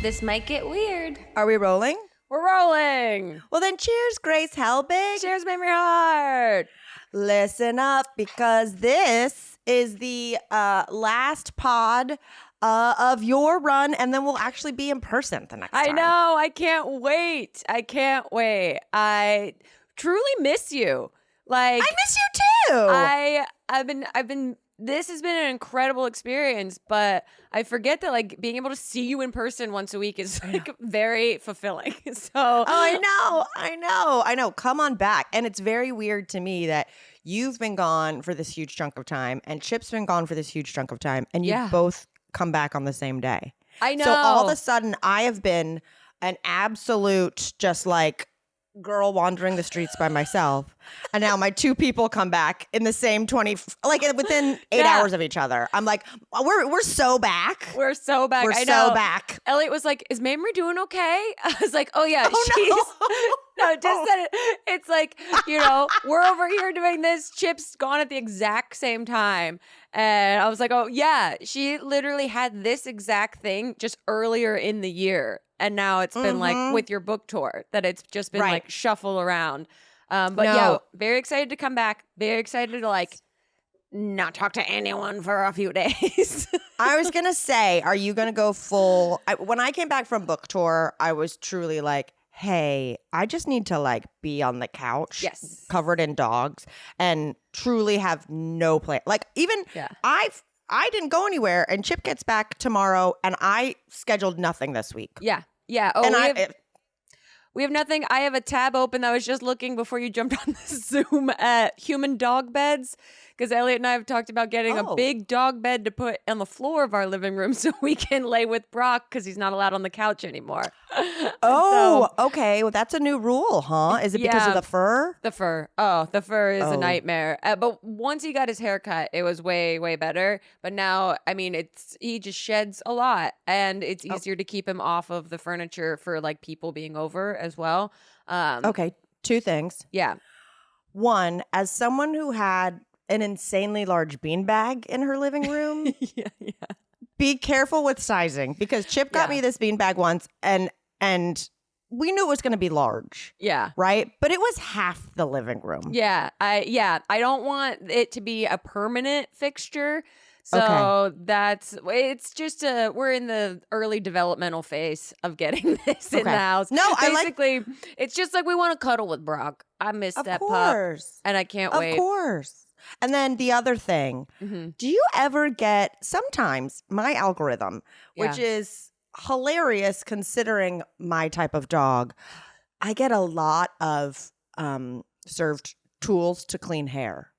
This might get weird. Are we rolling? We're rolling. Well, then cheers, Grace Helbig. Cheers, Mamrie Hart. Listen up, because this is the last pod of your run, and then we'll actually be in person the next time. I know. I can't wait. I truly miss you. Like, I miss you too. I've been. This has been an incredible experience, but I forget that like being able to see you in person once a week is like very fulfilling. So I know. Come on back. And it's very weird to me that you've been gone for this huge chunk of time, and Chip's been gone for this huge chunk of time, and you both come back on the same day. I know. So all of a sudden, I have been an absolute just like girl wandering the streets by myself, and now my two people come back in the same 20, like within 8 hours of each other. I'm like, we're so back. We're so back. We're I so know. back. Elliot was like, "Is Mamrie doing okay?" I was like, "Oh yeah, Oh, she's no, just said it. It's like, you know, we're over here doing this. Chip's gone at the exact same time." And I was like, "Oh yeah, she literally had this exact thing just earlier in the year." And now it's been like with your book tour that it's just been like shuffle around. But yeah, very excited to come back. Very excited to like not talk to anyone for a few days. I was going to say, are you going to go full? When I came back from book tour, I was truly like, hey, I just need to like be on the couch, covered in dogs, and truly have no plan. Like even I didn't go anywhere, and Chip gets back tomorrow, and I scheduled nothing this week. Yeah. Oh, and we have nothing. I have a tab open that I was just looking before you jumped on this Zoom at human dog beds, because Elliot and I have talked about getting a big dog bed to put on the floor of our living room so we can lay with Brock because he's not allowed on the couch anymore. Okay. Well, that's a new rule, huh? Is it because of the fur? The fur. Oh, the fur is a nightmare. But once he got his haircut, it was way, way better. But now, I mean, he just sheds a lot, and it's easier to keep him off of the furniture for like people being over as well. Okay. Two things. Yeah. One, as someone who had an insanely large beanbag in her living room, be careful with sizing, because Chip got me this beanbag once, and we knew it was going to be large. Yeah. Right? But it was half the living room. Yeah. I don't want it to be a permanent fixture. So it's just we're in the early developmental phase of getting this in the house. No, basically, it's just like we want to cuddle with Brock. I miss that pup, and I can't wait. Of course. And then the other thing, do you ever get sometimes my algorithm, which is hilarious considering my type of dog, I get a lot of served tools to clean hair,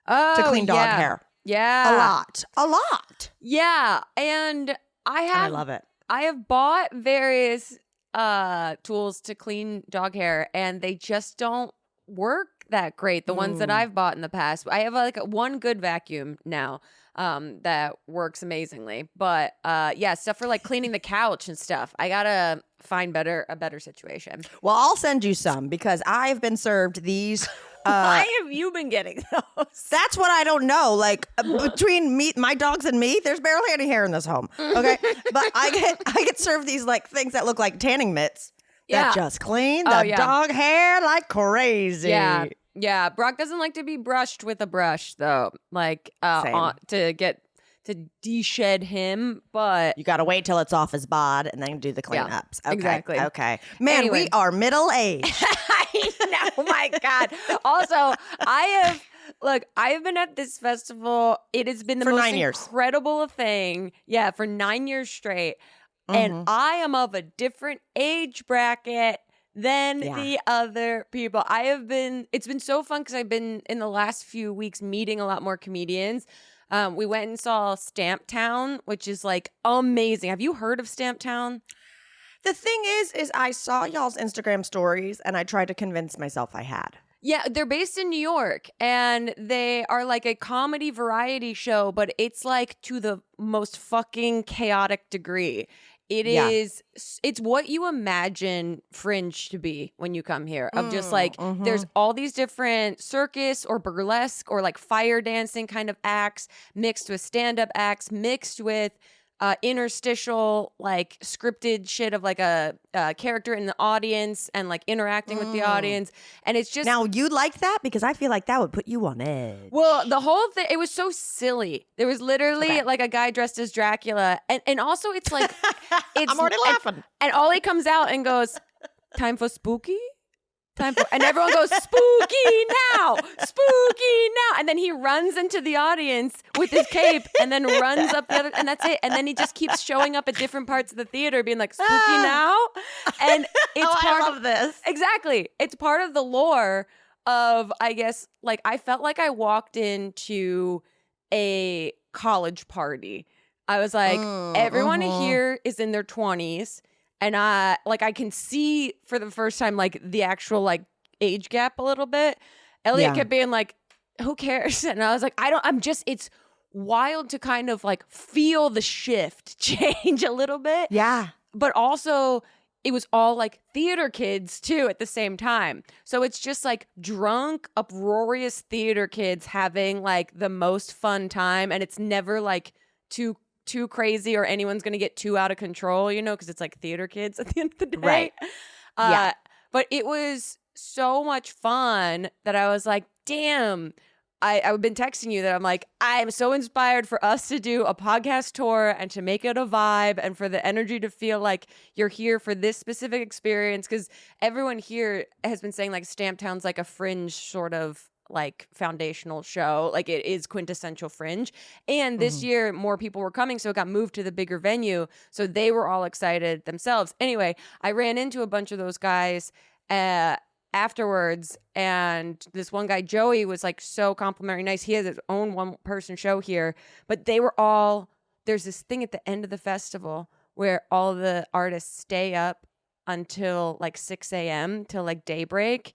to clean dog hair. Yeah. A lot. Yeah. And I love it. I have bought various tools to clean dog hair, and they just don't work that great. The ones that I've bought in the past. I have like one good vacuum now that works amazingly. But stuff for like cleaning the couch and stuff. I gotta find a better situation. Well, I'll send you some, because I've been served these. Why have you been getting those? That's what I don't know. Like between me, my dogs, and me, there's barely any hair in this home. Okay, but I get served these like things that look like tanning mitts that just clean the dog hair like crazy. Yeah. Brock doesn't like to be brushed with a brush though. Like to de-shed him, but you gotta wait till it's off his bod and then do the cleanups. Okay, exactly. Okay, man, we are middle aged. I know. My God. Also, I have been at this festival. It has been the most 9 years. Incredible thing. Yeah, for 9 years straight. And I am of a different age bracket than the other people. It's been so fun because I've been in the last few weeks meeting a lot more comedians. We went and saw Stamp Town, which is like amazing. Have you heard of Stamp Town? The thing is I saw y'all's Instagram stories, and I tried to convince myself I had. Yeah, they're based in New York, and they are like a comedy variety show, but it's like to the most fucking chaotic degree. It's what you imagine Fringe to be when you come here, of just like there's all these different circus or burlesque or like fire dancing kind of acts mixed with stand-up acts, mixed with interstitial, like scripted shit of like a character in the audience and like interacting with the audience. And it's just now you like that because I feel like that would put you on edge. well, the whole thing, it was so silly. There was literally like a guy dressed as Dracula, and also it's like it's I'm already laughing. And Ollie comes out and goes, "Time for spooky." And everyone goes, "Spooky now, spooky now," and then he runs into the audience with his cape and then runs up the other, and that's it. And then he just keeps showing up at different parts of the theater being like, "Spooky now," and it's part of this. Exactly, it's part of the lore of, I guess, like I felt like I walked into a college party. I was like, everyone here is in their 20s. And I can see for the first time, like the actual like age gap a little bit. Elliot kept being like, who cares? And I was like, it's wild to kind of like feel the shift change a little bit. Yeah. But also it was all like theater kids too at the same time. So it's just like drunk, uproarious theater kids having like the most fun time. And it's never like too crazy or anyone's going to get too out of control, you know, because it's like theater kids at the end of the day. Right. But it was so much fun that I was like, damn, I've been texting you that I'm like, I am so inspired for us to do a podcast tour and to make it a vibe and for the energy to feel like you're here for this specific experience. Because everyone here has been saying like Stamptown's like a Fringe sort of like foundational show, like it is quintessential Fringe. And this year more people were coming, so it got moved to the bigger venue, so they were all excited themselves. Anyway, I ran into a bunch of those guys afterwards, and this one guy Joey was like so complimentary nice. He has his own one-person show here, but they were all, there's this thing at the end of the festival where all the artists stay up until like 6 a.m. till like daybreak,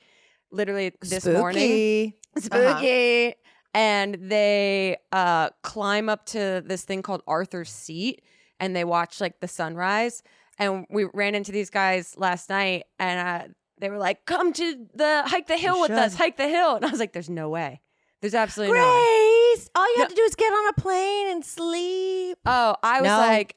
literally this morning. Spooky. And they climb up to this thing called Arthur's Seat, and they watch like the sunrise. And we ran into these guys last night, and they were like, "Come to hike the hill with us, hike the hill." And I was like, "There's no way. There's absolutely no way." Grace, all you have to do is get on a plane and sleep. Oh, I was like,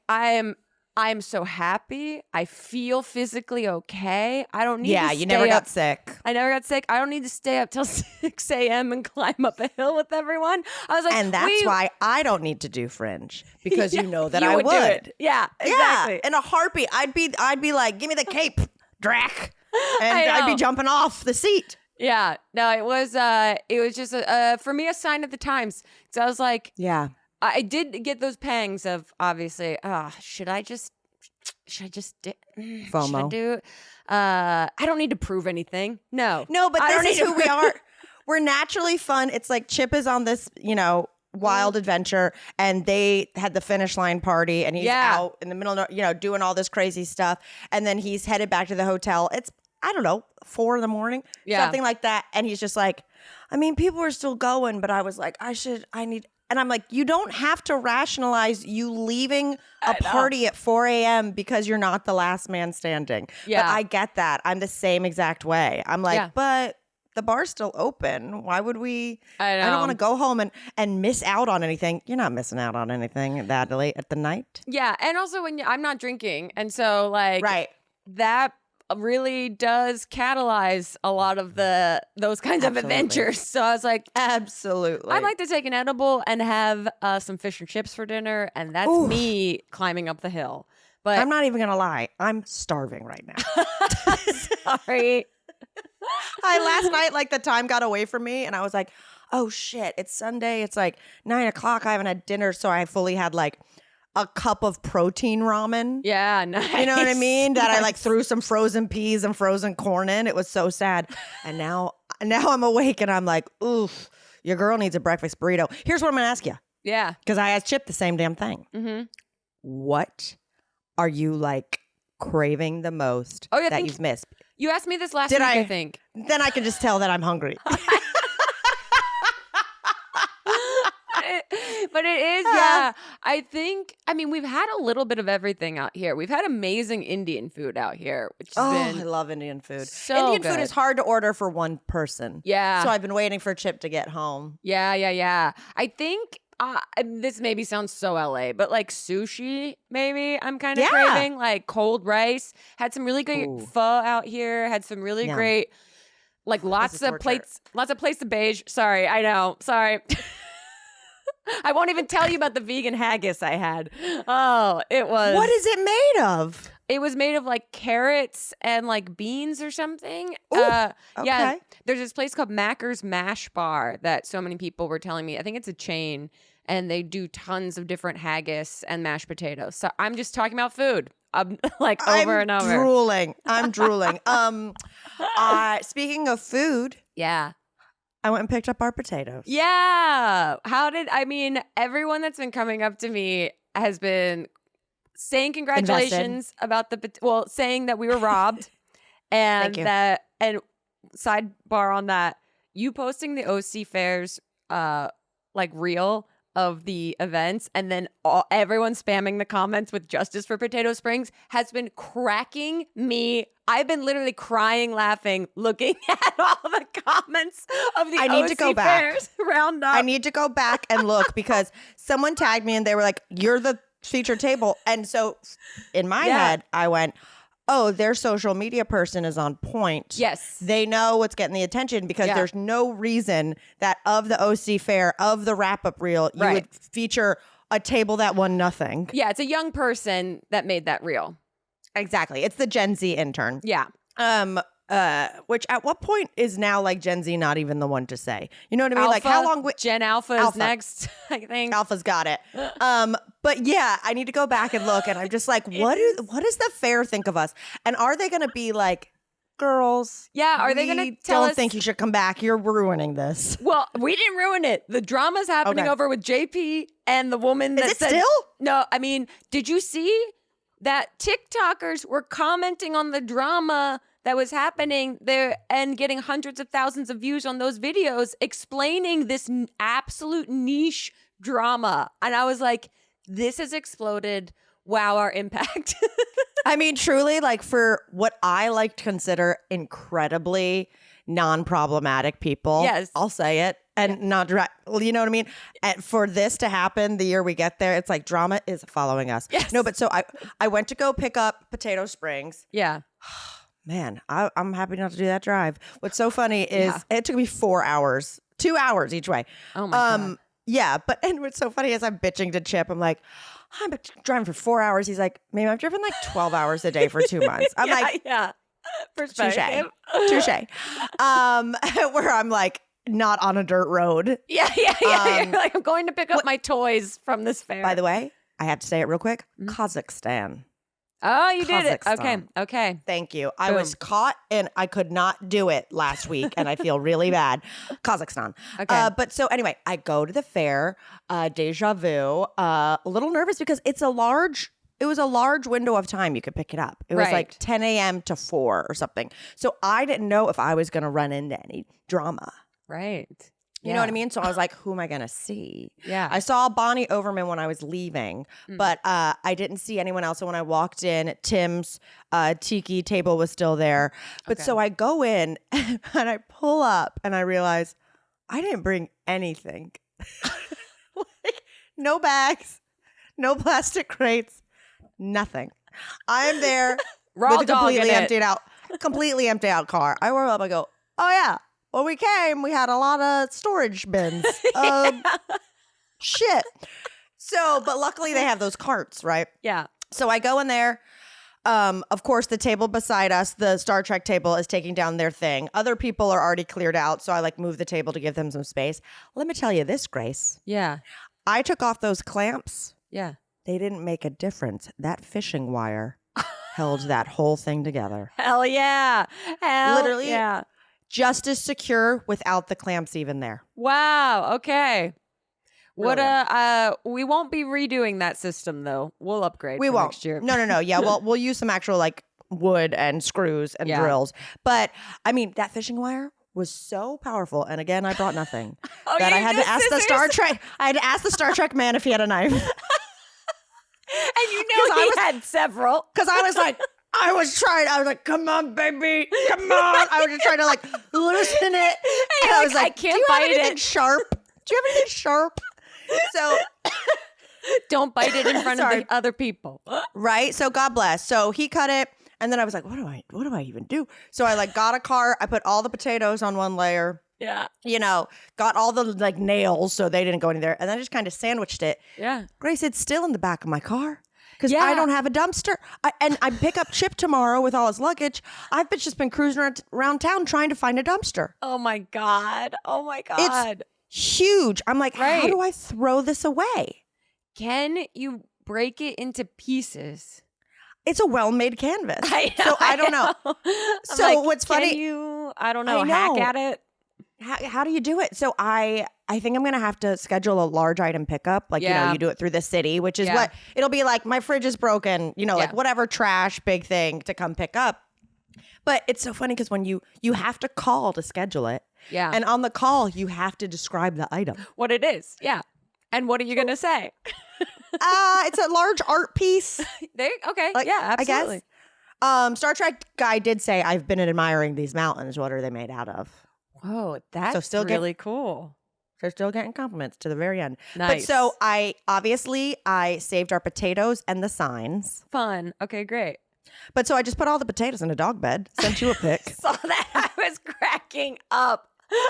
I am so happy. I feel physically okay. I don't need to stay up. Yeah, you never got sick. I never got sick. I don't need to stay up till 6 a.m. and climb up a hill with everyone. I was like, and that's why I don't need to do Fringe, because you know that you I would. Do it. Yeah, exactly. Yeah, in a heartbeat. I'd be like, give me the cape, Drac. And I'd be jumping off the seat. Yeah. No, it was just for me a sign of the times. So I was like, yeah. I did get those pangs of obviously, should I just FOMO? Should I do? I don't need to prove anything. No, but this is who we are. We're naturally fun. It's like Chip is on this, wild adventure, and they had the finish line party, and he's out in the middle of, doing all this crazy stuff, and then he's headed back to the hotel. It's, I don't know, 4 a.m, something like that, and he's just like, I mean, people are still going, but I was like, and I'm like, you don't have to rationalize you leaving a party at 4 a.m. because you're not the last man standing. Yeah. But I get that. I'm the same exact way. I'm like, but the bar's still open. Why would we? I don't want to go home and miss out on anything. You're not missing out on anything that late at the night. Yeah. And also I'm not drinking. And so like that really does catalyze a lot of those kinds of adventures. So I was like, absolutely, I'd like to take an edible and have some fish and chips for dinner, and that's me climbing up the hill. But I'm not even gonna lie, I'm starving right now. Sorry. Last night, like, the time got away from me, and I was like, oh shit, it's Sunday, it's like 9 o'clock, I haven't had dinner, so I fully had like a cup of protein ramen. Yeah, nice. You know what I mean? That I like threw some frozen peas and frozen corn in. It was so sad. And now I'm awake and I'm like, oof, your girl needs a breakfast burrito. Here's what I'm going to ask you. Yeah. Because I asked Chip the same damn thing. Mm-hmm. What are you like craving the most that you've missed? You asked me this last week, I think. Then I can just tell that I'm hungry. But it is, I mean, we've had a little bit of everything out here. We've had amazing Indian food out here, which has been I love Indian food. So Indian food is hard to order for one person. Yeah. So I've been waiting for Chip to get home. Yeah. I think This maybe sounds so LA, but like sushi, maybe I'm kind of craving like cold rice. Had some really great pho out here. Had some really great, like lots of plates of beige. Sorry, I know. Sorry. I won't even tell you about the vegan haggis I had. Oh, it was. What is it made of? It was made of like carrots and like beans or something. Ooh, okay. Yeah, there's this place called Macker's Mash Bar that so many people were telling me. I think it's a chain, and they do tons of different haggis and mashed potatoes. So I'm just talking about food, like over and over. I'm drooling. Speaking of food, yeah. I went and picked up our potatoes. Yeah. Everyone that's been coming up to me has been saying congratulations about saying that we were robbed. And that, and sidebar on that, you posting the OC Fairs, like reel of the events, and then everyone spamming the comments with justice for Potato Springs has been cracking me. I've been literally crying, laughing, looking at all the comments of the OC Fairs roundup. I need to go back and look because someone tagged me and they were like, "You're the featured table," and so in my head, I went, oh, their social media person is on point. Yes. They know what's getting the attention because there's no reason that of the OC Fair, of the wrap-up reel, you would feature a table that won nothing. Yeah, it's a young person that made that reel. Exactly. It's the Gen Z intern. Yeah. Which at what point is now like Gen Z not even the one to say? You know what I mean? Alpha, like how long? Gen Alpha is next, I think. Alpha's got it. But yeah, I need to go back and look, and I'm just like, what does the fair think of us? And are they going to be like, girls? Yeah, are they going to tell us? Don't think you should come back. You're ruining this. Well, we didn't ruin it. The drama's happening over with JP and the woman that said, still? No, I mean, did you see that TikTokers were commenting on the drama that was happening there and getting hundreds of thousands of views on those videos explaining this absolute niche drama? And I was like, this has exploded. Wow, our impact. I mean, truly, like for what I like to consider incredibly non-problematic people. Yes. I'll say it. And not direct, you know what I mean? And for this to happen the year we get there, it's like drama is following us. Yes. No, but so I went to go pick up Potato Springs. Yeah. Man, I'm happy not to do that drive. What's so funny is it took me 4 hours, 2 hours each way. Oh my God. Yeah, and what's so funny is I'm bitching to Chip. I'm like, I'm driving for 4 hours. He's like, maybe I've driven like 12 hours a day for 2 months. I'm like, perspective. Touche. Where I'm like, not on a dirt road. Yeah. You're like, I'm going to pick up my toys from this fair. By the way, I have to say it real quick. Kazakhstan. Oh, you did it. Okay. Thank you. I was caught and I could not do it last week and I feel really bad. Kazakhstan. Okay. But so anyway, I go to the fair, deja vu, a little nervous because it was a large window of time you could pick it up. It was like 10 a.m. to 4 or something. So I didn't know if I was going to run into any drama. Right. You know what I mean? So I was like, who am I going to see? Yeah. I saw Bonnie Overman when I was leaving, but I didn't see anyone else. So when I walked in, Tim's tiki table was still there. But so I go in and I pull up and I realize I didn't bring anything. Like, no bags, no plastic crates, nothing. I'm there Raw with a completely empty out car. I roll up, I go, oh yeah. When we came, we had a lot of storage bins. Shit. So, but luckily they have those carts, right? Yeah. So I go in there. Of course, the table beside us, the Star Trek table, is taking down their thing. Other people are already cleared out, so I like move the table to give them some space. Let me tell you this, Grace. Yeah. I took off those clamps. Yeah. They didn't make a difference. That fishing wire held that whole thing together. Hell yeah. Literally. Yeah. Just as secure without the clamps even there. Wow. Okay. We won't be redoing that system though. We'll upgrade. We won't. Next year. No. Yeah. Well, we'll use some actual like wood and screws and drills. But I mean, that fishing wire was so powerful. And again, I brought nothing. That I had to ask the Star Trek. I had to ask the Star Trek man if he had a knife. And he had several. Because I was like. I was like, come on, baby, come on. I was just trying to loosen it. And I was like, I can't bite it. Sharp? Do you have anything sharp? So don't bite it in front of the other people. Right? So God bless. So he cut it. And then I was like, what do I even do? So I like got a cart. I put all the potatoes on one layer. Yeah. You know, got all the like nails so they didn't go in there. And then I just kind of sandwiched it. Yeah. Grace, it's still in the back of my car because I don't have a dumpster. And I pick up Chip tomorrow with all his luggage. I've just been cruising around town trying to find a dumpster. Oh my God. Oh my God. It's huge. I'm like, how do I throw this away? Can you break it into pieces? It's a well-made canvas. I know, so I don't know. So like, what's funny? I don't know, hack at it? How do you do it? So I think I'm going to have to schedule a large item pickup. Like, you know, you do it through the city, which is what it'll be like. My fridge is broken, you know, like whatever trash, big thing to come pick up. But it's so funny because when you have to call to schedule it. Yeah. And on the call, you have to describe the item. What it is. Yeah. And what are you going to say? It's a large art piece. Okay. Like, yeah, absolutely. I guess. Star Trek guy did say, I've been admiring these mountains. What are they made out of? Whoa, that's really cool. They're still getting compliments to the very end. Nice. But so I saved our potatoes and the signs. Fun. Okay, great. But so I just put all the potatoes in a dog bed, sent you a pic. Saw that. I was cracking up.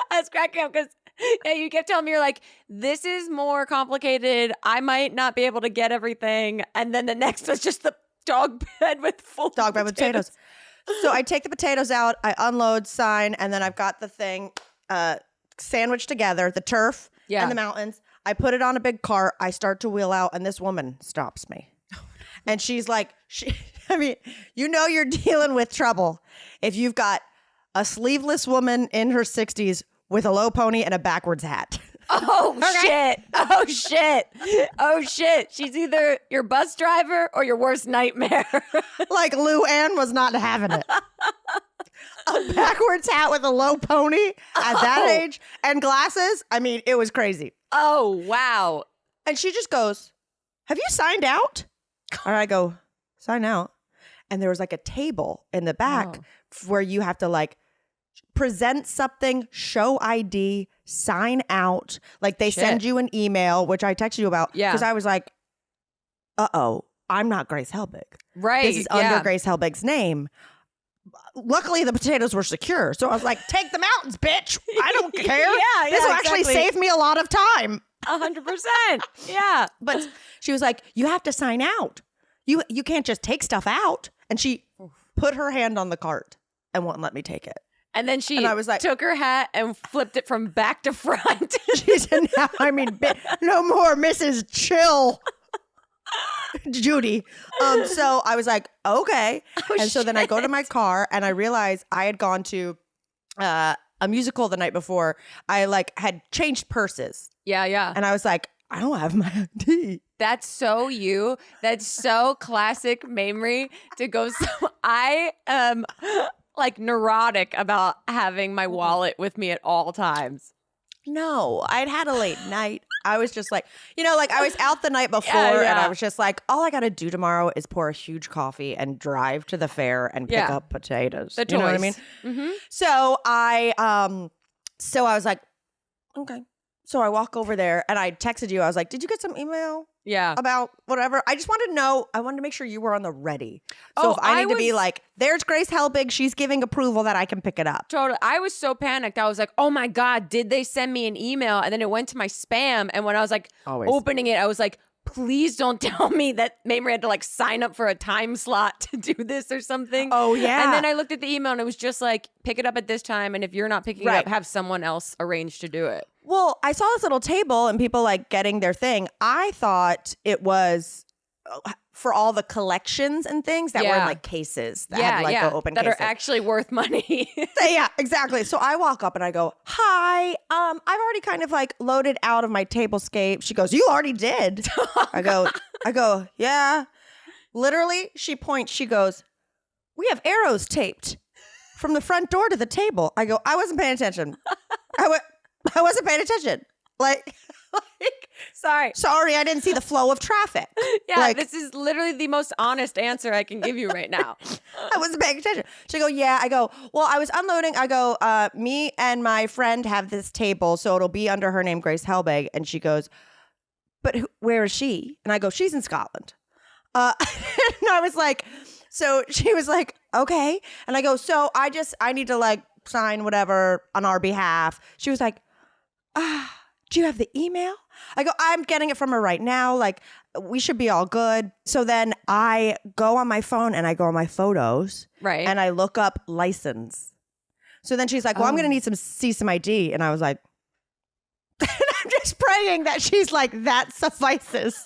Because you kept telling me, you're like, this is more complicated. I might not be able to get everything. And then the next was just the dog bed with full dog bed with potatoes. So I take the potatoes out, I unload, sign, and then I've got the thing sandwiched together, the turf and the mountains. I put it on a big cart. I start to wheel out, and this woman stops me. And she's like, I mean, you know you're dealing with trouble if you've got a sleeveless woman in her 60s with a low pony and a backwards hat. Oh, shit. Oh, shit. Oh, shit. She's either your bus driver or your worst nightmare. Like Lou Ann was not having it. A backwards hat with a low pony at that age and glasses. I mean, it was crazy. Oh, wow. And she just goes, have you signed out? And I go, sign out. And there was like a table in the back where you have to like present something, show ID, sign out. Like they send you an email, which I texted you about. Yeah. Because I was like, I'm not Grace Helbig. Right. This is under Grace Helbig's name. Luckily, the potatoes were secure. So I was like, take the mountains, bitch. I don't care. This will actually save me a lot of time. 100%. Yeah. But she was like, you have to sign out. You can't just take stuff out. And she put her hand on the cart and wouldn't let me take it. And then I was like, took her hat and flipped it from back to front. She said, now, I mean, no more Mrs. Chill. Judy. So I was like, okay. So then I go to my car and I realized I had gone to a musical the night before. I like had changed purses. Yeah, yeah. And I was like, I don't have my ID. That's so you. That's so classic Mamrie to go. So I am like neurotic about having my wallet with me at all times. No, I'd had a late night. I was just like, like I was out the night before and I was just like, all I got to do tomorrow is pour a huge coffee and drive to the fair and pick up potatoes. The toys. You know what I mean? Mm-hmm. So I was like, okay. So I walk over there and I texted you. I was like, did you get some email? Yeah. About whatever. I just wanted to know. I wanted to make sure you were on the ready. So if I need to be like, there's Grace Helbig. She's giving approval that I can pick it up. Totally. I was so panicked. I was like, oh my God, did they send me an email? And then it went to my spam. And when I was like opening it, I was like, please don't tell me that Mamrie had to like sign up for a time slot to do this or something. Oh, yeah. And then I looked at the email and it was just like, pick it up at this time. And if you're not picking it up, have someone else arrange to do it. Well, I saw this little table and people like getting their thing. I thought it was for all the collections and things that were in like cases that had like open that cases. Are actually worth money. Yeah, exactly. So I walk up and I go, hi, I've already kind of like loaded out of my tablescape. She goes, you already did. I go, yeah. Literally, she points, she goes, we have arrows taped from the front door to the table. I go, I wasn't paying attention. I wasn't paying attention. Like, sorry, I didn't see the flow of traffic. Yeah, like, this is literally the most honest answer I can give you right now. I wasn't paying attention. She go, yeah. I go, well, I was unloading. I go, me and my friend have this table, so it'll be under her name, Grace Helbig. And she goes, but where is she? And I go, she's in Scotland. And I was like, so she was like, okay. And I go, so I need to like sign whatever on our behalf. She was like, do you have the email? I go, I'm getting it from her right now. Like, we should be all good. So then I go on my phone and I go on my photos. Right. And I look up license. So then she's like, well, I'm going to need see some ID. And I was like, I'm just praying that she's like, that suffices.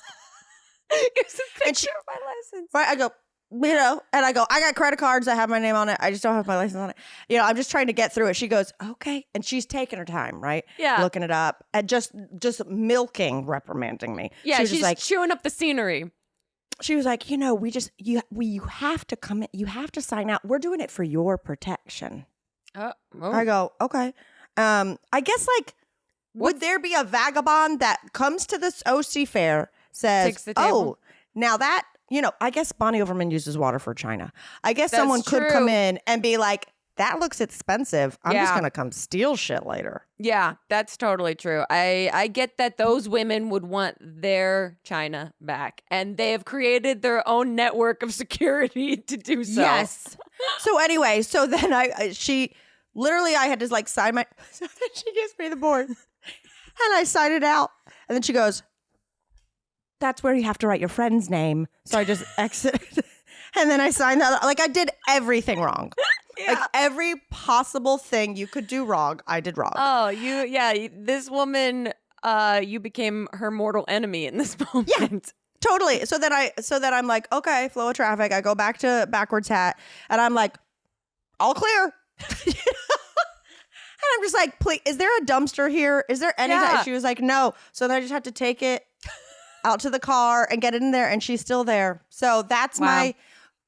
Here's a picture of my license. Right. I go, and I go, I got credit cards that have my name on it. I just don't have my license on it. I'm just trying to get through it. She goes, okay. And she's taking her time, right? Yeah. Looking it up and just milking, reprimanding me. Yeah. She's She's like chewing up the scenery. She was like, you have to come in. You have to sign out. We're doing it for your protection. Oh. I go, okay. I guess like, would there be a vagabond that comes to this OC fair, says, oh, now that, I guess Bonnie Overman uses water for China. I guess someone could come in and be like, that looks expensive. I'm just going to come steal shit later. Yeah, that's totally true. I get that those women would want their China back, and they have created their own network of security to do so. Yes. So anyway, so then I had to like sign my, so then she gives me the board and I sign it out. And then she goes, that's where you have to write your friend's name. So I just exited and then I signed that. Like I did everything wrong. Yeah. Like every possible thing you could do wrong, I did wrong. Oh, this woman, you became her mortal enemy in this moment. Yeah, totally. So then I'm like, okay, flow of traffic. I go back to backwards hat and I'm like, all clear. And I'm just like, please, is there a dumpster here? Is there any? Yeah. She was like, no. So then I just had to take it out to the car and get it in there, and she's still there. So that's my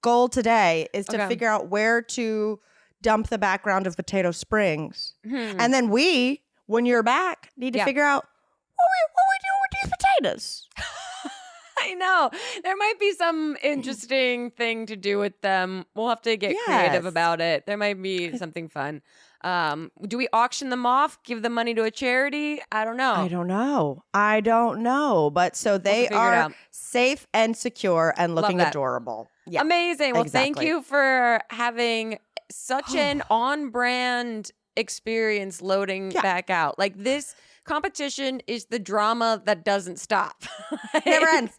goal today is to figure out where to dump the background of Potato Springs. And then when you're back, need to figure out what we do with these potatoes. I know. There might be some interesting thing to do with them. We'll have to get creative about it. There might be something fun. Do we auction them off? Give the money to a charity? I don't know. I don't know. But so they are safe and secure and looking adorable. Yeah. Amazing. Well, thank you for having such an on-brand experience loading back out. Like this competition is the drama that doesn't stop. Never ends.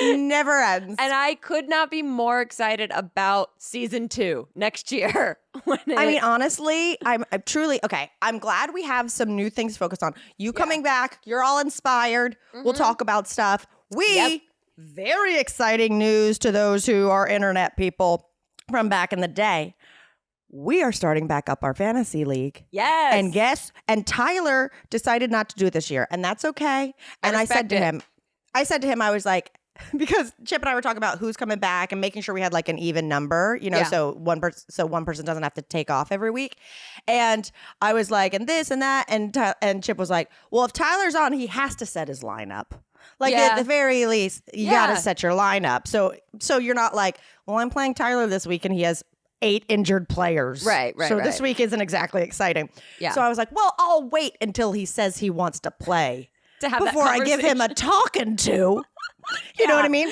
Never ends. And I could not be more excited about season 2 next year. I mean, honestly, I'm truly, okay, I'm glad we have some new things to focus on. You coming back, you're all inspired. We'll talk about stuff. Very exciting news to those who are internet people from back in the day. We are starting back up our fantasy league. Yes. And Tyler decided not to do it this year, and that's okay. And I said to him, I was like, because Chip and I were talking about who's coming back and making sure we had like an even number, so one person doesn't have to take off every week. And I was like, and this and that, and Chip was like, well, if Tyler's on, he has to set his lineup. Like at the very least, you got to set your lineup. So you're not like, well, I'm playing Tyler this week and he has 8 injured players. Right. So this week isn't exactly exciting. Yeah. So I was like, well, I'll wait until he says he wants to play before I give him a talking to. You know what I mean?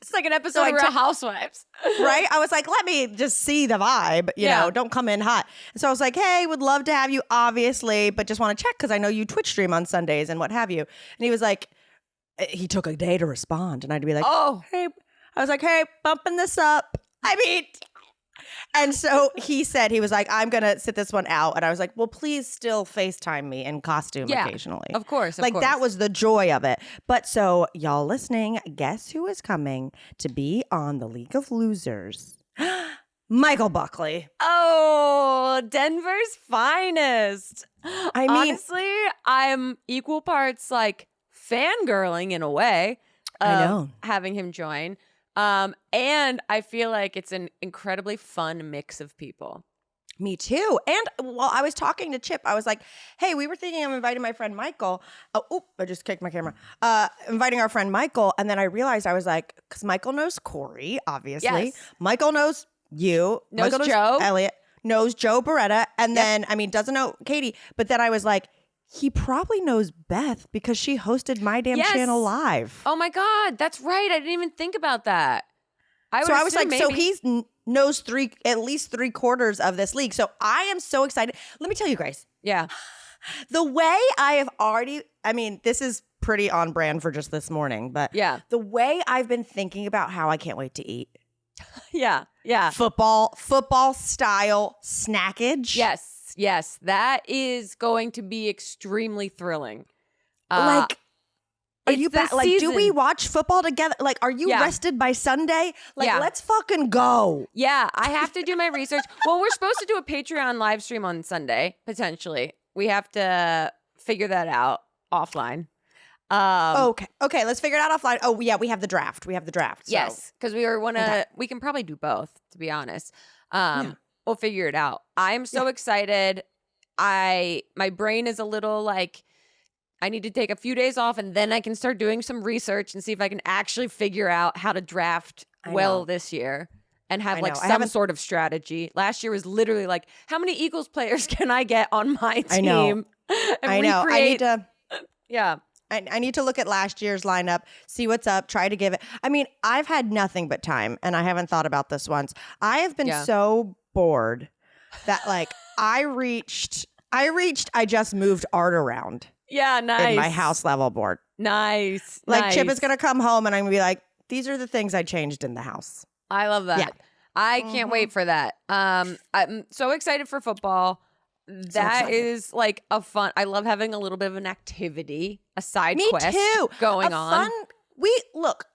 It's like an episode of Real Housewives. Right? I was like, let me just see the vibe. You know, don't come in hot. And so I was like, hey, would love to have you, obviously, but just want to check because I know you Twitch stream on Sundays and what have you. And he was like, he took a day to respond. And I'd be like, hey. I was like, hey, bumping this up. I mean... And so he was like, I'm going to sit this one out. And I was like, well, please still FaceTime me in costume occasionally. Of course. That was the joy of it. But so y'all listening, guess who is coming to be on the League of Losers? Michael Buckley. Oh, Denver's finest. I mean, honestly, I'm equal parts like fangirling in a way. I know. Having him join. And I feel like it's an incredibly fun mix of people. Me too. And while I was talking to Chip, I was like, hey, we were thinking of inviting my friend Michael. I just kicked my camera. Inviting our friend Michael. And then I realized I was like, because Michael knows Corey, obviously. Yes. Michael knows you. Knows Michael Joe. Elliot. Knows Joe Beretta. And then, doesn't know Katie. But then I was like, he probably knows Beth because she hosted My Damn Channel Live. Oh my God, that's right. I didn't even think about that. I was like, maybe. So he's knows at least 3/4 of this league. So I am so excited. Let me tell you, Grace. Yeah. The way I have already, I mean, this is pretty on brand for just this morning, but the way I've been thinking about how I can't wait to eat. Yeah. Football style snackage. Yes. That is going to be extremely thrilling. Are you back? Like, do we watch football together? Like, are you rested by Sunday? Like, let's fucking go. Yeah, I have to do my research. Well, we're supposed to do a Patreon live stream on Sunday, potentially. We have to figure that out offline. Okay, let's figure it out offline. Oh, yeah, we have the draft. So. Yes, because we can probably do both, to be honest. We'll figure it out. I'm so excited. My brain is a little like, I need to take a few days off and then I can start doing some research and see if I can actually figure out how to draft this year and have some sort of strategy. Last year was literally like, how many Eagles players can I get on my team? I know. I need to. Yeah. I need to look at last year's lineup, see what's up, try to give it. I mean, I've had nothing but time and I haven't thought about this once. I have been so bored that like I just moved art around. Yeah, nice. In my house level board. Nice. Like Chip is going to come home and I'm going to be like, these are the things I changed in the house. I love that. Yeah. I can't wait for that. I'm so excited for football. That is like a fun. I love having a little bit of an activity, a side quest going on.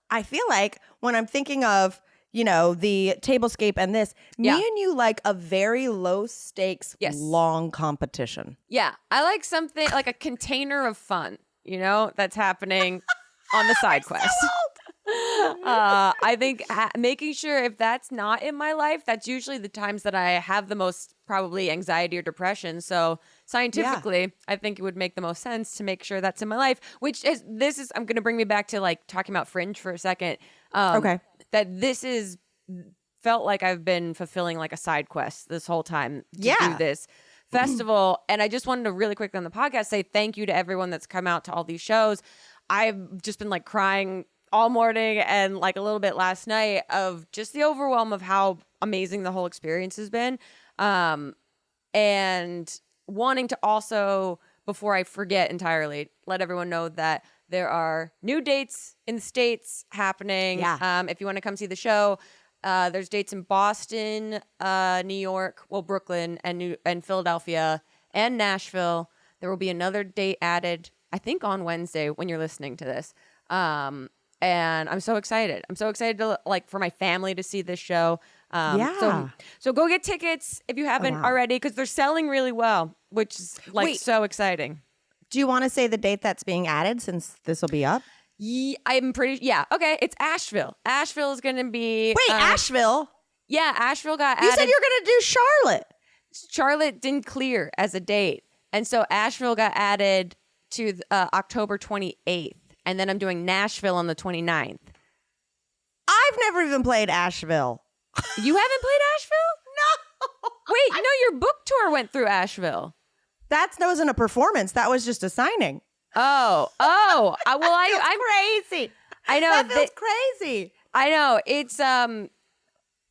I feel like when I'm thinking of, the tablescape and this, me and you like a very low stakes, long competition. Yeah. I like something like a container of fun, that's happening on the side quest. I think making sure if that's not in my life, that's usually the times that I have the most probably anxiety or depression. So scientifically, I think it would make the most sense to make sure that's in my life, I'm going to bring me back to like talking about Fringe for a second. Okay. That this is felt like I've been fulfilling like a side quest this whole time to do this festival. And I just wanted to really quickly on the podcast say thank you to everyone that's come out to all these shows. I've just been like crying all morning and like a little bit last night of just the overwhelm of how amazing the whole experience has been. And wanting to also, before I forget entirely, let everyone know that there are new dates in the States happening. Yeah. If you want to come see the show, there's dates in Boston, New York, Brooklyn, and Philadelphia, and Nashville. There will be another date added, I think, on Wednesday when you're listening to this. And I'm so excited. I'm so excited to for my family to see this show. So go get tickets if you haven't already, because they're selling really well, which is so exciting. Do you want to say the date that's being added since this will be up? I'm pretty. Yeah. Okay. It's Asheville. Asheville is going to be. Wait, Asheville? Yeah, Asheville got added. You said you're going to do Charlotte. Charlotte didn't clear as a date, and so Asheville got added to October 28th. And then I'm doing Nashville on the 29th. I've never even played Asheville. You haven't played Asheville? No. Wait, no, your book tour went through Asheville. That wasn't a performance. That was just a signing. Oh. Well, I'm crazy. I know. That feels crazy. I know. It's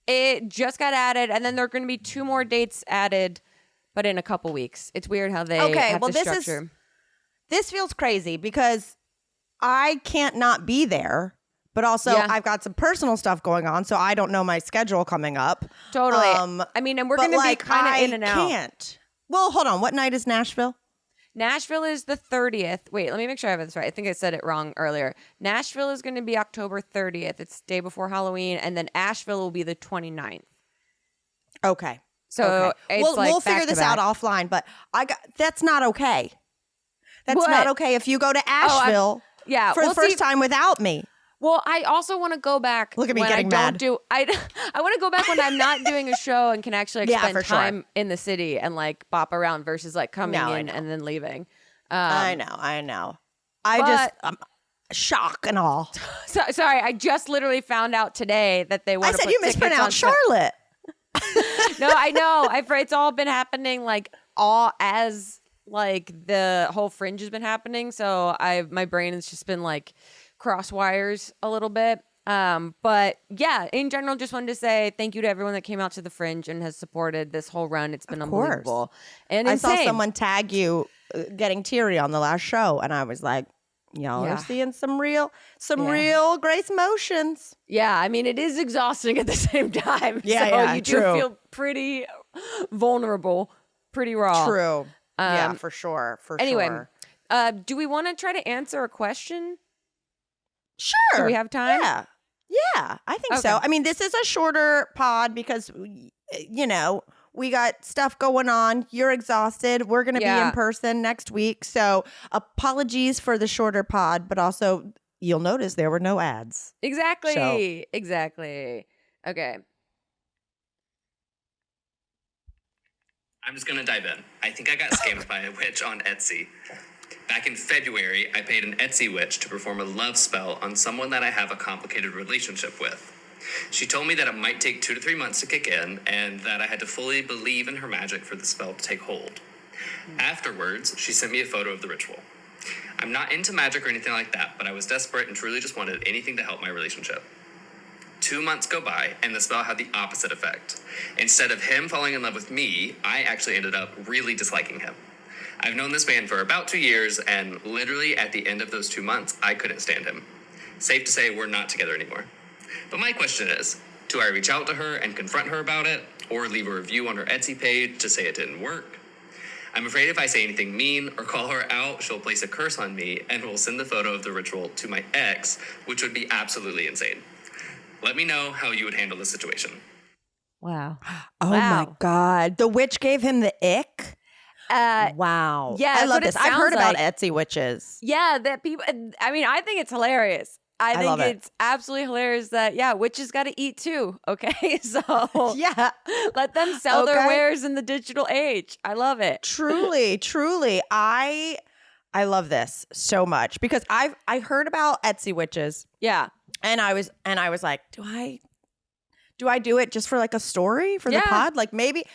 it just got added, and then there are going to be 2 more dates added, but in a couple weeks. It's weird how they have to structure. This feels crazy because I can't not be there, but also I've got some personal stuff going on, so I don't know my schedule coming up. Totally. I mean, and we're going to be kind of in and out. I can't. Well, hold on. What night is Nashville? Nashville is the 30th. Wait, let me make sure I have this right. I think I said it wrong earlier. Nashville is going to be October 30th. It's day before Halloween, and then Asheville will be the 29th. Okay. So we'll figure this out offline, but that's not okay. That's not okay if you go to Asheville for the first time without me. Well, I also want to go back. Look at me getting mad. I want to go back when I'm not doing a show and can actually spend time in the city and bop around versus coming in and then leaving. I know. Shock and all. Sorry, I just literally found out today that they want to put tickets on. I said you mispronounced Charlotte. No, I know. It's all been happening all as like the whole Fringe has been happening, so my brain has just been like cross wires a little bit. But yeah, in general, just wanted to say thank you to everyone that came out to the Fringe and has supported this whole run. It's been unbelievable and insane. I saw someone tag you getting teary on the last show, and I was like, y'all are seeing some real Grace motions. Yeah, I mean, it is exhausting at the same time. So you do feel pretty vulnerable, pretty raw. True. Yeah, for sure. Anyway, do we want to try to answer a question? Sure. Do we have time? Yeah, I think so. I mean, this is a shorter pod because, we got stuff going on. You're exhausted. We're going to be in person next week. So apologies for the shorter pod, but also you'll notice there were no ads. Exactly. Exactly. Okay. I'm just going to dive in. I think I got scammed by a witch on Etsy. Back in February, I paid an Etsy witch to perform a love spell on someone that I have a complicated relationship with. She told me that it might take 2 to 3 months to kick in and that I had to fully believe in her magic for the spell to take hold. Afterwards, she sent me a photo of the ritual. I'm not into magic or anything like that, but I was desperate and truly just wanted anything to help my relationship. 2 months go by, and the spell had the opposite effect. Instead of him falling in love with me, I actually ended up really disliking him. I've known this man for about 2 years, and literally at the end of those 2 months, I couldn't stand him. Safe to say we're not together anymore. But my question is, do I reach out to her and confront her about it, or leave a review on her Etsy page to say it didn't work? I'm afraid if I say anything mean or call her out, she'll place a curse on me and will send the photo of the ritual to my ex, which would be absolutely insane. Let me know how you would handle the situation. Wow. Oh my God. The witch gave him the ick? Wow. Yeah, I love this. I've heard about Etsy witches. Yeah, that people, I mean, I think it's hilarious. I think it's absolutely hilarious that, witches got to eat too. Okay. So let them sell their wares in the digital age. I love it. Truly, truly. I love this so much because I heard about Etsy witches. Yeah. And I was like, do I do it just for like a story for the pod? Like maybe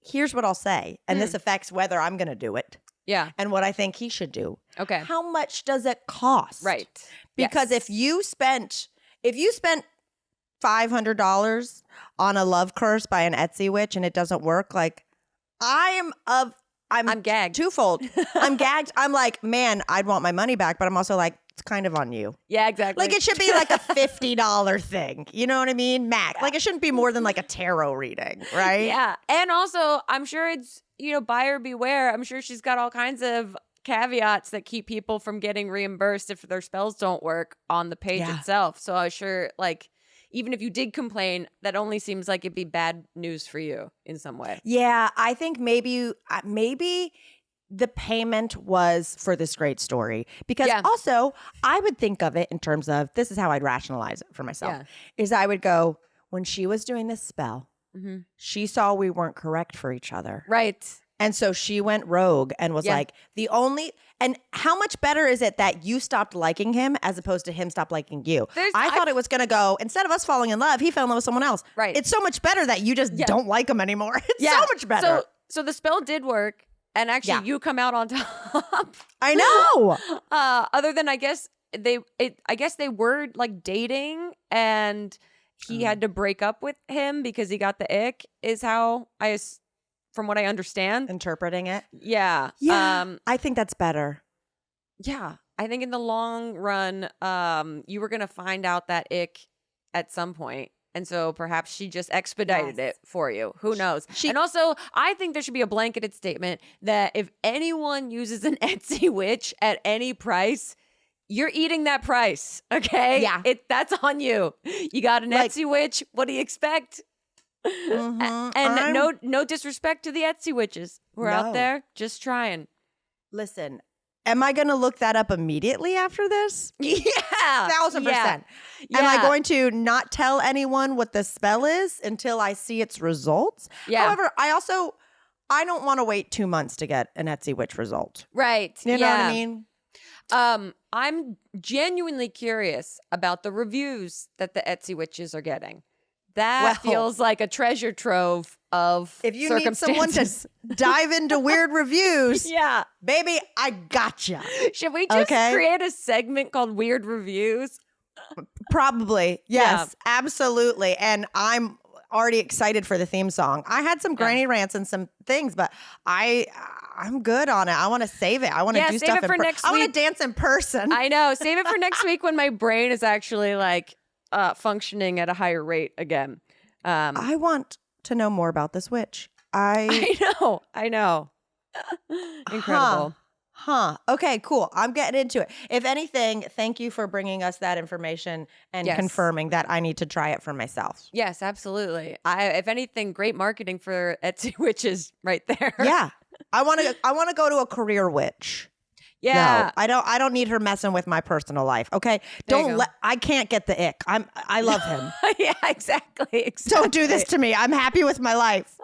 here's what I'll say. And this affects whether I'm going to do it. Yeah. And what I think he should do. Okay. How much does it cost? Right. Because if you spent $500 on a love curse by an Etsy witch and it doesn't work, like I'm gagged. Twofold. I'm gagged. I'm like, man, I'd want my money back, but I'm also like, it's kind of on you. Yeah, exactly. Like it should be like a $50 thing. You know what I mean? Max. Like it shouldn't be more than like a tarot reading, right? Yeah. And also, I'm sure it's, buyer beware. I'm sure she's got all kinds of caveats that keep people from getting reimbursed if their spells don't work on the page itself. So I'm sure, like, even if you did complain, that only seems like it'd be bad news for you in some way. Yeah, I think maybe the payment was for this great story. Because also, I would think of it in terms of, this is how I'd rationalize it for myself, is I would go, when she was doing this spell, she saw we weren't correct for each other. Right. And so she went rogue and was like, and how much better is it that you stopped liking him as opposed to him stop liking you? I thought it was going to go, instead of us falling in love, he fell in love with someone else. Right. It's so much better that you just don't like him anymore. It's so much better. So the spell did work. And actually, you come out on top. I know. Other than I guess they were like dating, and he had to break up with him because he got the ick. Is how from what I understand, interpreting it. Yeah. I think that's better. Yeah, I think in the long run, you were gonna find out that ick at some point. And so perhaps she just expedited it for you. Who knows? And also, I think there should be a blanketed statement that if anyone uses an Etsy witch at any price, you're eating that price. Okay? Yeah. That's on you. You got an Etsy witch. What do you expect? And no disrespect to the Etsy witches who are out there just trying. Listen. Am I going to look that up immediately after this? Yeah. 1,000%. Am I going to not tell anyone what the spell is until I see its results? Yeah. However, I don't want to wait 2 months to get an Etsy witch result. Right. You know what I mean? I'm genuinely curious about the reviews that the Etsy witches are getting. That feels like a treasure trove of if you need someone to dive into weird reviews, yeah, baby, I gotcha. Should we just create a segment called Weird Reviews? Probably. Yes, absolutely. And I'm already excited for the theme song. I had some granny rants and some things, but I'm good on it. I want to save it. I want to do stuff for next week. I want to dance in person. I know. Save it for next week when my brain is actually like functioning at a higher rate again. I want to know more about this witch. I know. Incredible. Okay, cool. I'm getting into it. If anything, thank you for bringing us that information and confirming that I need to try it for myself. Yes, absolutely. If anything, great marketing for Etsy witches right there. Yeah. I want to go to a career witch. Yeah. No, I don't need her messing with my personal life. Okay. I can't get the ick. I love him. Yeah, exactly. Don't do this to me. I'm happy with my life.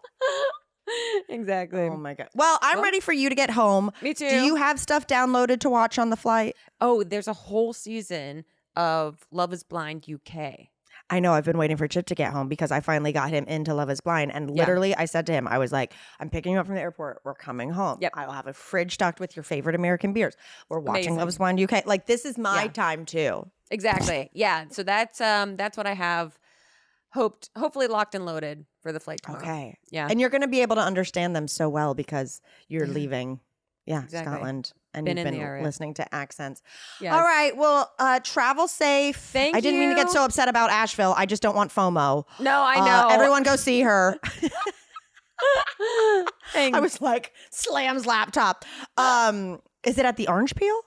Exactly. Oh my God. Well, I'm ready for you to get home. Me too. Do you have stuff downloaded to watch on the flight? Oh, there's a whole season of Love is Blind UK. I know. I've been waiting for Chip to get home because I finally got him into Love is Blind. And literally, I said to him, I was like, I'm picking you up from the airport. We're coming home. Yep. I will have a fridge stocked with your favorite American beers. We're watching Love is Blind UK. Like, this is my time too. Exactly. Yeah. So that's what I have hopefully locked and loaded for the flight tomorrow. Okay. Yeah. And you're going to be able to understand them so well because you're leaving Exactly. Scotland. And Been you've in the been area. listening to accents. Yes. All right. Well, travel safe. Thank I didn't mean to get you. so upset about Asheville. I just don't want FOMO. No, I know. Everyone go see her. Thanks. I was like, slams laptop. Is it at the Orange Peel?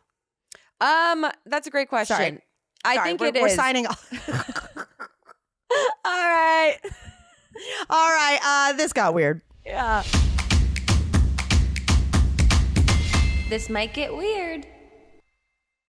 That's a great question. Sorry. I think it is. We're signing off. All right. All right. This got weird. Yeah. This might get weird.